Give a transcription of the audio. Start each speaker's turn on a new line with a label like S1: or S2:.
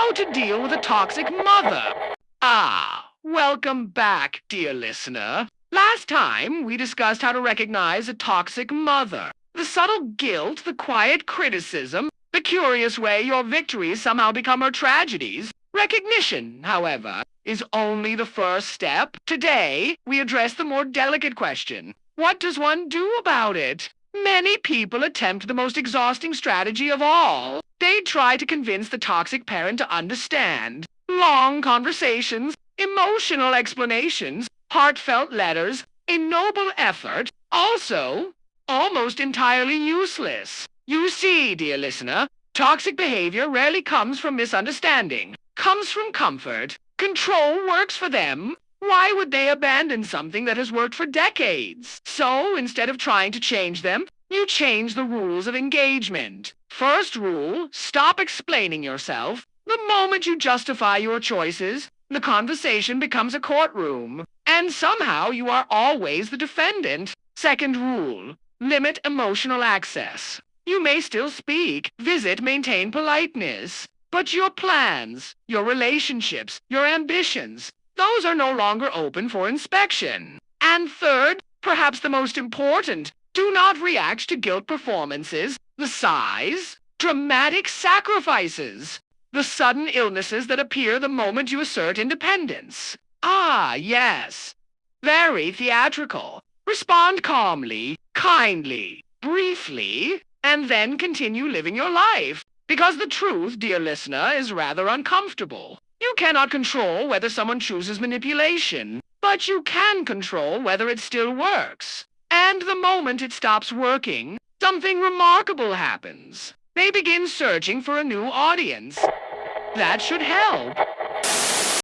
S1: how to deal with a toxic mother. Welcome back, dear listener. Last time, we discussed how to recognize a toxic mother. The subtle guilt, the quiet criticism, the curious way your victories somehow become her tragedies. Recognition, however, is only the first step. Today, we address the more delicate question. What does one do about it? Many people attempt the most exhausting strategy of all. They try to convince the toxic parent to understand. Long conversations, emotional explanations, heartfelt letters, a noble effort, also almost entirely useless. You see, dear listener, toxic behavior rarely comes from misunderstanding, comes from comfort. Control works for them. Why would they abandon something that has worked for decades? So, instead of trying to change them, you change the rules of engagement. First rule, stop explaining yourself. The moment you justify your choices, the conversation becomes a courtroom. And somehow you are always the defendant. Second rule, limit emotional access. You may still speak, visit, maintain politeness. But your plans, your relationships, your ambitions, those are no longer open for inspection. And third, perhaps the most important, do not react to guilt performances, the sighs, dramatic sacrifices, the sudden illnesses that appear the moment you assert independence. Yes. Very theatrical. Respond calmly, kindly, briefly, and then continue living your life. Because the truth, dear listener, is rather uncomfortable. You cannot control whether someone chooses manipulation, but you can control whether it still works. And the moment it stops working, something remarkable happens. They begin searching for a new audience. That should help.